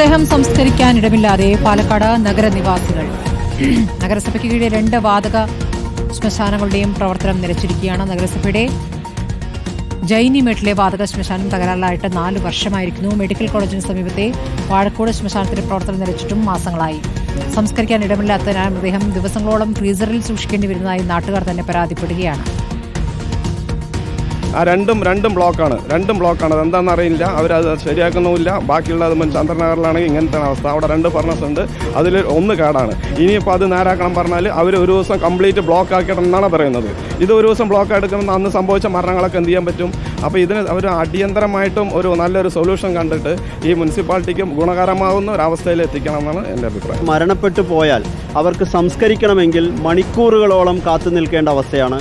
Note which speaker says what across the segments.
Speaker 1: മൃതദേഹം സംസ്കരിക്കാൻ ഇടമില്ലാതെ പാലക്കാട് നഗരനിവാസികൾ. നഗരസഭയ്ക്ക് കീഴിലെ 2 വാതക ശ്മശാനങ്ങളുടെയും പ്രവർത്തനം നിലച്ചിരിക്കുകയാണ്. നഗരസഭയുടെ ജൈനിമേട്ടിലെ വാതക ശ്മശാനം തകരാറിലായിട്ട് 4 വർഷമായിരിക്കുന്നു. മെഡിക്കൽ കോളേജിന് സമീപത്തെ വാഴക്കോട് ശ്മശാനത്തിന്റെ പ്രവർത്തനം നിലച്ചിട്ടും മാസങ്ങളായി. സംസ്കരിക്കാൻ ഇടമില്ലാത്തതിനാൽ മൃതദേഹം ദിവസങ്ങളോളം ഫ്രീസറിൽ സൂക്ഷിക്കേണ്ടി വരുന്നതായി നാട്ടുകാർ തന്നെ പരാതിപ്പെടുകയാണ്.
Speaker 2: ആ രണ്ടും ബ്ലോക്കാണ്. അതെന്താണെന്ന് അറിയില്ല. അവരത് ശരിയാക്കുന്നുമില്ല. ബാക്കിയുള്ളത് ചന്ദ്രനഗറിലാണെങ്കിൽ ഇങ്ങനത്തെ അവസ്ഥ. അവിടെ 2 ഫർണസ് ഉണ്ട്, അതിൽ 1 കേടാണ്. ഇനിയിപ്പോൾ അത് നേരാക്കണം പറഞ്ഞാൽ അവർ ഒരു ദിവസം കംപ്ലീറ്റ് ബ്ലോക്ക് ആക്കിയിട്ടെന്നാണ് പറയുന്നത്. ഇത് ഒരു ദിവസം ബ്ലോക്ക് എടുക്കുന്ന അന്ന് സംഭവിച്ച മരണങ്ങളൊക്കെ എന്ത് ചെയ്യാൻ പറ്റും? അപ്പോൾ ഇതിന് അവർ അടിയന്തരമായിട്ടും ഒരു നല്ലൊരു സൊല്യൂഷൻ കണ്ടിട്ട് ഈ മുനിസിപ്പാലിറ്റിക്കും ഗുണകരമാകുന്ന ഒരവസ്ഥയിൽ എത്തിക്കണം എന്നാണ് എൻ്റെ അഭിപ്രായം.
Speaker 3: മരണപ്പെട്ടു പോയാൽ അവർക്ക് സംസ്കരിക്കണമെങ്കിൽ മണിക്കൂറുകളോളം കാത്തു നിൽക്കേണ്ട അവസ്ഥയാണ്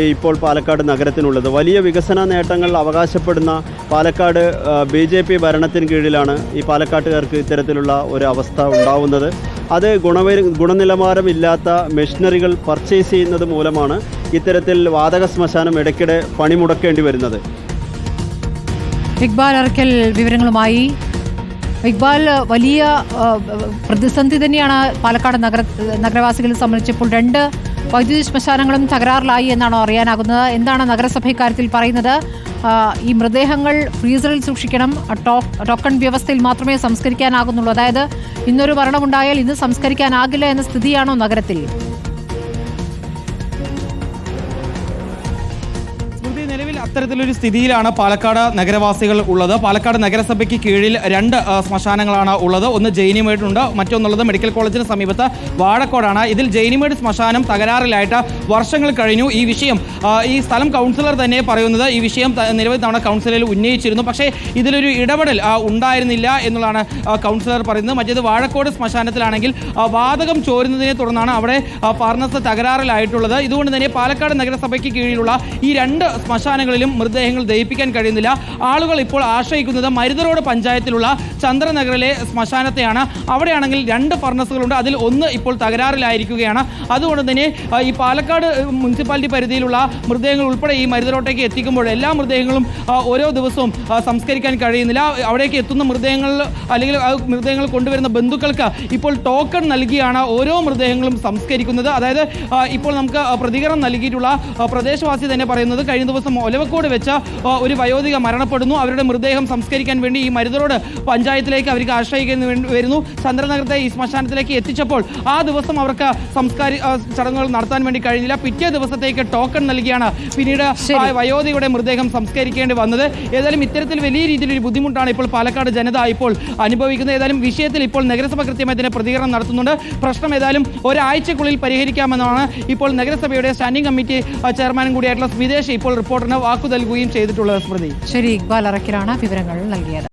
Speaker 3: ഇപ്പോൾ പാലക്കാട് നഗരത്തിനുള്ളത്. വലിയ വികസന നേട്ടങ്ങൾ അവകാശപ്പെടുന്ന പാലക്കാട് BJP ഭരണത്തിന് കീഴിലാണ് ഈ പാലക്കാട്ടുകാർക്ക് ഇത്തരത്തിലുള്ള ഒരു അവസ്ഥ ഉണ്ടാവുന്നത്. അത് ഗുണനിലവാരമില്ലാത്ത മെഷീനറികൾ പർച്ചേസ് ചെയ്യുന്നത് മൂലമാണ് ഇത്തരത്തിൽ വാതക ശ്മശാനം ഇടയ്ക്കിടെ പണിമുടക്കേണ്ടി വരുന്നത്.
Speaker 1: ഇക്ബാൽ അറക്കൽ വിവരങ്ങളുമായി. ഇക്ബാൽ, വലിയ പ്രതിസന്ധി തന്നെയാണ് പാലക്കാട് നഗരവാസികളെ സംബന്ധിച്ചപ്പോൾ. 2 വൈദ്യുതി ശ്മശാനങ്ങളും തകരാറിലായി എന്നാണോ അറിയാനാകുന്നത്? എന്താണ് നഗരസഭ ഇക്കാര്യത്തിൽ പറയുന്നത്? ഈ മൃതദേഹങ്ങൾ ഫ്രീസറിൽ സൂക്ഷിക്കണം, ടോക്കൺ വ്യവസ്ഥയിൽ മാത്രമേ സംസ്കരിക്കാനാകുന്നുള്ളൂ. അതായത് ഇന്നൊരു മരണമുണ്ടായാൽ ഇന്ന് സംസ്കരിക്കാനാകില്ല എന്ന സ്ഥിതിയാണോ നഗരത്തിൽ?
Speaker 4: നിലവിൽ അത്തരത്തിലൊരു സ്ഥിതിയിലാണ് പാലക്കാട് നഗരവാസികൾ ഉള്ളത്. പാലക്കാട് നഗരസഭയ്ക്ക് കീഴിൽ 2 ശ്മശാനങ്ങളാണ് ഉള്ളത്. ഒന്ന് ജൈനിമേടുണ്ട്, മറ്റൊന്നുള്ളത് മെഡിക്കൽ കോളേജിന് സമീപത്ത് വാഴക്കോടാണ്. ഇതിൽ ജൈനിമേട് ശ്മശാനം തകരാറിലായിട്ട് വർഷങ്ങൾ കഴിഞ്ഞു. ഈ വിഷയം ഈ സ്ഥലം കൗൺസിലർ തന്നെ പറയുന്നത് ഈ വിഷയം നിരവധി തവണ കൗൺസിലിൽ ഉന്നയിച്ചിരുന്നു. പക്ഷേ ഇതിലൊരു ഇടപെടൽ ഉണ്ടായിരുന്നില്ല എന്നുള്ളതാണ് കൗൺസിലർ പറയുന്നത്. മറ്റേത് വാഴക്കോട് ശ്മശാനത്തിലാണെങ്കിൽ വാതകം ചോരുന്നതിനെ തുടർന്നാണ് അവിടെ ഫർണസ് തകരാറിലായിട്ടുള്ളത്. ഇതുകൊണ്ട് തന്നെ പാലക്കാട് നഗരസഭയ്ക്ക് കീഴിലുള്ള ഈ 2 ശ്മശാനങ്ങളിലും മൃതദേഹങ്ങൾ ദഹിപ്പിക്കാൻ കഴിയുന്നില്ല. ആളുകൾ ഇപ്പോൾ ആശ്രയിക്കുന്നത് മരുതറോഡ് പഞ്ചായത്തിലുള്ള ചന്ദ്രനഗറിലെ ശ്മശാനത്തെയാണ്. അവിടെയാണെങ്കിൽ 2 ഫർണസുകളുണ്ട്, അതിൽ 1 ഇപ്പോൾ തകരാറിലായിരിക്കുകയാണ്. അതുകൊണ്ട് തന്നെ ഈ പാലക്കാട് മുനിസിപ്പാലിറ്റി പരിധിയിലുള്ള മൃതദേഹങ്ങൾ ഉൾപ്പെടെ ഈ മരുതറോട്ടേക്ക് എത്തിക്കുമ്പോൾ എല്ലാ മൃതദേഹങ്ങളും ഓരോ ദിവസവും സംസ്കരിക്കാൻ കഴിയുന്നില്ല. അവിടേക്ക് എത്തുന്ന മൃതദേഹങ്ങൾ അല്ലെങ്കിൽ മൃതദേഹങ്ങൾ കൊണ്ടുവരുന്ന ബന്ധുക്കൾക്ക് ഇപ്പോൾ ടോക്കൺ നൽകിയാണ് ഓരോ മൃതദേഹങ്ങളും സംസ്കരിക്കുന്നത്. അതായത് ഇപ്പോൾ നമുക്ക് പ്രതികരണം നൽകിയിട്ടുള്ള പ്രദേശവാസി തന്നെ പറയുന്നത് കഴിഞ്ഞ ദിവസം ഒലവക്കോട് വെച്ച് ഒരു വയോധിക മരണപ്പെടുന്നു. അവരുടെ മൃതദേഹം സംസ്കരിക്കാൻ വേണ്ടി ഈ മരുതറോഡ് പഞ്ചായത്തിലേക്ക് അവർക്ക് ആശ്രയിക്കേണ്ടി വരുന്നു. ചന്ദ്രനഗരത്തെ ഈ ശ്മശാനത്തിലേക്ക് എത്തിച്ചപ്പോൾ ആ ദിവസം അവർക്ക് ചടങ്ങുകൾ നടത്താൻ വേണ്ടി കഴിഞ്ഞില്ല. പിറ്റേ ദിവസത്തേക്ക് ടോക്കൺ നൽകിയാണ് പിന്നീട് വയോധികയുടെ മൃതദേഹം സംസ്കരിക്കേണ്ടി വന്നത്. ഏതായാലും ഇത്തരത്തിൽ വലിയ രീതിയിലൊരു ബുദ്ധിമുട്ടാണ് ഇപ്പോൾ പാലക്കാട് ജനത ഇപ്പോൾ അനുഭവിക്കുന്നത്. ഏതായാലും വിഷയത്തിൽ ഇപ്പോൾ നഗരസഭ കൃത്യമായി തന്നെ പ്രതികരണം നടത്തുന്നുണ്ട്. പ്രശ്നം ഏതായാലും ഒരാഴ്ചക്കുള്ളിൽ പരിഹരിക്കാമെന്നാണ് ഇപ്പോൾ നഗരസഭയുടെ സ്റ്റാൻഡിംഗ് കമ്മിറ്റി ചെയർമാനും കൂടിയായിട്ടുള്ള സ്മിതേഷ് ഇപ്പോൾ റിപ്പോർട്ടറിന് വാക്കു നൽകുകയും ചെയ്തിട്ടുള്ളത്. സ്മൃതി.
Speaker 1: ശരി, ഇക്ബാൽ അറക്കലാണ് വിവരങ്ങൾ നൽകിയത്.